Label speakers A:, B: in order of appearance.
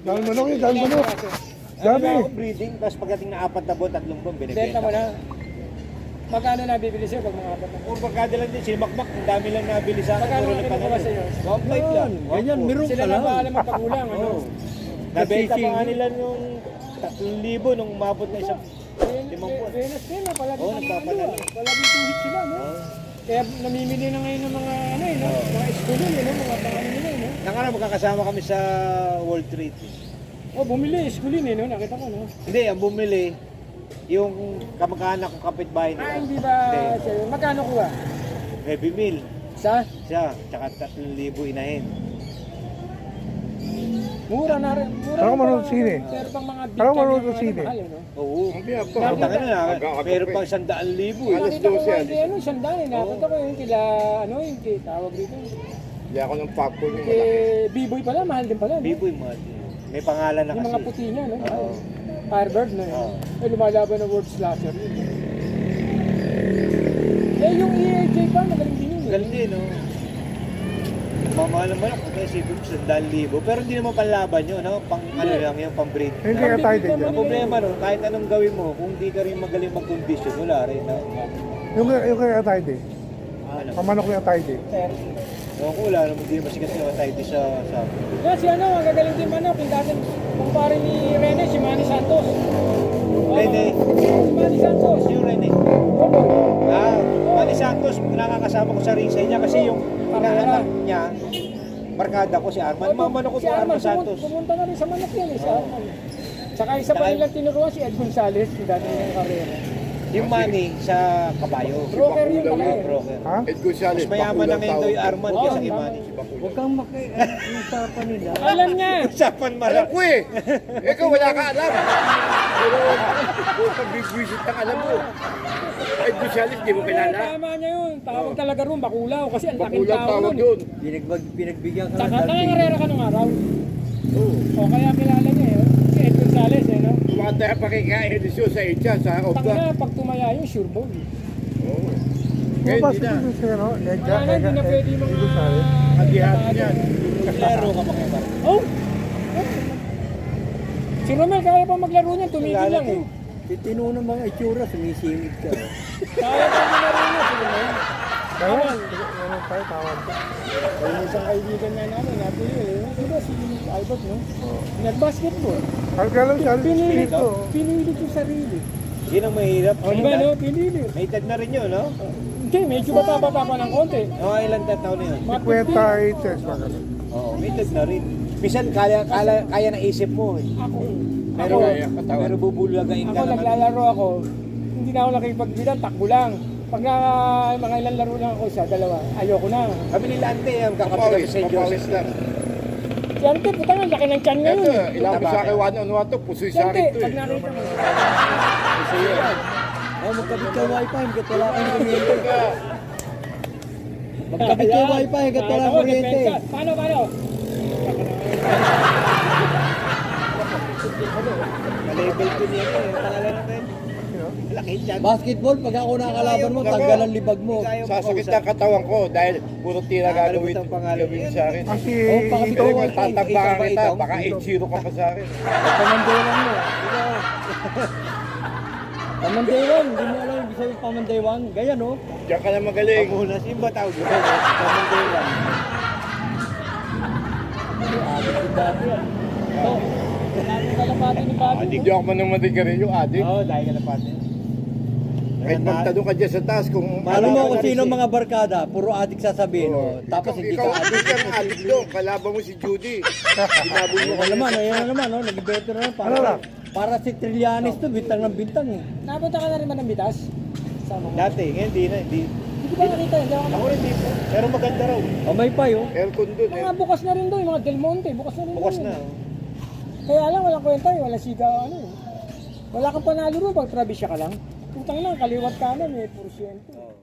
A: Dami manok eh, dami manok. Dami.
B: Ano ako breeding, tapos pagdating na 4 na buwan, 3 buwan,
C: Benta
B: binibenta.
C: mo na. Magkano nabibili sa'yo pag mga apat na?
B: Puro barkada lang din, sinimakmak, ang dami lang nabili sa akin.
C: Magkano
B: Puro
C: ang
B: lang
C: kinukuha
B: panalo.
C: sa'yo?
B: 1.5 lang.
D: Ganyan, meron
C: Sila
D: ka
C: na
D: lang.
C: ba alam magpagulang, ano?
B: Oo. Nabenta pa nga nila yung 3,000 nung umabot na isang 5 buwan.
C: Venus din, palagi
B: Oo,
C: pang
B: nagpapanalo.
C: palagi tuhit sila, no? Kaya namimili na ngayon ng mga ano eh, no? Mga eskulo, no? Mga pangano nila, no?
B: Nakara magkakasama kami sa World Trade.
C: Oh, bumili, eskulin eh, no? Nakita ko, no?
B: Hindi, ang bumili, yung kamag-anak kong kapitbahay nila.
C: Hindi ba siya yun? Magkano kuha?
B: Heavy meal.
C: Sa?
B: Siya, tsaka 3,000 inahin.
C: Mura na rin. Mura
A: Parang
C: rin
A: marunong
C: pa-
A: sine.
C: Pero pang mga big
A: Parang
C: time
A: marunong
C: na mga
A: sine.
C: mahal, no?
B: Oo.
D: Ang biyak to.
B: Ang taga na,
D: Hanggang
B: meron
D: katabi.
B: pang 100,000 eh.
D: Alas
C: Nakita ko
D: 12,
C: nga,
D: alas
C: hindi, ano, sandaan eh. Nakita ko yung kila, ano, yung tawag dito.
D: Hindi ako ng popcorn yung
C: Kay
D: malaki.
C: B-boy pala, mahal din pala, no?
B: Biboy mahal. May pangalan na
C: Yung
B: kasi.
C: mga puti niya, no?
B: Oo.
C: Firebird na yun.
B: Oo.
C: Eh, lumalaban ng World Slasher yun. Eh, yung EAJ pa, magaling din yun.
B: Galing din, no? Mamahal naman ako kasi isipin mo 100,000. Pero hindi naman panlaban yun, no? Pang ano lang yun, pang breed.
A: Hindi ka tayo din.
B: Ang problema no, kahit anong gawin mo, kung di ka rin magaling mag-condition, wala rin, no?
A: Yung kaya tayo din.
B: Ano?
A: Pamanok yung tayo din.
B: Ewan ko, wala naman, hindi masikat yung tayo sa
C: Yeah, si ano, ang gagaling din manok. Yung dati, kumpare ni Rene, si Manny Santos.
B: Rene.
C: Si Manny Santos.
B: Yung Rene. Manny Santos, nakakasama ko sa ringside niya kasi yung inaanak niya, barkada ko si Arman. Mamano ko si Arman Santos.
C: Pumunta na rin sa manok yan, eh, si Arman. Saka isa pa nilang tinuruan si Ed Gonzalez, yung dati niyang karera.
B: Yung Manny sa kabayo.
C: Broker yun pala eh.
B: Broker.
A: Ha?
D: Ed Gonzalez,
B: Mas mayaman na ngayon daw yung Arman
C: Oo,
B: kaysa kay
C: tama.
B: Manny.
D: Huwag
E: kang usapan nila.
C: Alam niya.
B: Usapan
D: Alam
B: malak.
D: ko eh. Ikaw wala ka alam. Pero kung pag-visit ang alam mo. Ed Gonzalez, di mo kilala.
C: Tama niya yun. Tawag talaga ron, bakulaw. Kasi ang laking
D: Bakulang
C: tao
D: tawag
C: nun.
D: yun.
E: Pinagbigyan ka
C: Saka
E: ng
C: nangangarera ka nung araw.
D: Oo.
C: O kaya kilala niya eh. Si Ed Gonzalez eh, no?
D: Tumatay pa kay edisyon sa Echa, sa
C: Tang
D: Obda.
C: na, pag tumaya yun, sure ball.
D: Oo.
A: Kung
D: Kaya
A: ba
D: hindi na.
A: sa ano, Nedja,
C: Wala na, hindi na pwede yung mga...
D: Kagihan yan.
B: Laro ka pa kay Bar.
C: Oh! Si Romel, kaya pa maglaro niyan, tumigil lang eh.
E: Titino ng mga itsura, sumisingit ka.
C: Kaya pa maglaro niya si Romel.
A: Tawag. Ano tayo, tawag.
C: Yung isang kaibigan na namin, natuloy eh. Diba si Albert, no? Nag-basketball.
A: Algalaw siya,
C: Pinilit
A: spirito.
C: Pinilit yung sarili.
B: Yun ang mahirap.
C: O, di ba, no? Pinilit.
B: May edad na rin yun, no?
C: Hindi, medyo bata-bata pa ng konti.
B: Oo, ilang taon na yun?
C: Mga
A: 58 years pa ganun.
B: Oo, may edad na rin. Minsan kaya na isip mo eh.
C: Ako,
B: Pero,
C: ako,
B: pero bubulagain ka
C: ako
B: naman.
C: naglalaro ako, hindi na ako nakipagbilan, takbo lang. Pag na mga ilang laro lang ako, isa, dalawa, ayoko na.
B: Kami nila ante, kakapit kami
D: Papawis,
B: sa Diyos.
D: papawis lang.
C: Si Ante, puta nga, laki ng tiyan ngayon.
D: Ito,
C: eh.
D: ilang sa akin, one-on-one to, pusoy
C: Si
D: sa
C: Ante,
D: akin to
C: pag
D: eh.
C: nakita mo.
D: Pusoy yan.
E: Oh, magkabit ka wifi, hanggat wala kang kuryente.
D: Ka.
E: Magkabit ka wifi, hanggat wala kang kuryente.
C: Paano?
B: Malabel ko niya eh. Pangalan na kayo. Laki dyan.
E: Basketball, pag ako nakalaban mo, tanggal ang libag mo.
D: Sasakit ang katawan ko dahil puro tira gagawin
B: Nakalimutan ang pangalan
D: gawin
B: niya.
D: sa akin.
A: Kasi
E: Oh, pakabit
D: Pero
E: ko
D: kung
E: wifi.
D: tatambakan kita,
B: Ikaw,
D: baka 8-0 ka pa sa akin.
E: Pamandewan mo. Pamandewan, hindi mo alam ibig sabihin pamandewan. Gaya no?
D: Diyan ka na magaling.
B: Pamunas, yung ba tawag yun? Pamundewan.
E: Adik ko dati yan.
C: Ito, laging kalapati ni Bobby.
D: Adik di ako man ng madigarilyo, adik.
B: Oo, dahil ka na pati.
D: Kahit magtanong ka dyan sa taas kung
E: Alam mo kung
B: Wala
E: sino
B: rin
E: mga barkada, puro adik sasabihin.
D: Oo.
E: Oh. Tapos hindi
D: ikaw,
E: ka adik.
D: ikaw ang adik doon. Kalaban mo si Judy. Sinabog mo
E: Ano naman, ayan na naman, oh, nag-beto na naman.
A: Ano lang?
E: Para si Trillanes to, bintang ng bintang eh.
C: Napunta ka na rin ba ng bitas? Sama mo.
B: Dati, ngayon hindi na. Hindi.
C: Hindi ko ba nakita? Hindi ako
B: Ako rin dito. Pero maganda raw.
E: Oh, may pa yun.
D: Aircon doon eh.
C: Mga bukas na rin doon, mga Del Monte, bukas na rin
B: Bukas
C: doon.
B: na.
C: Kaya lang, walang kwenta eh, wala siga, ano eh. Wala kang panalo rin pag probisya ka lang. Putang lang, kaliwat kanan eh, porsyento.
B: Oo.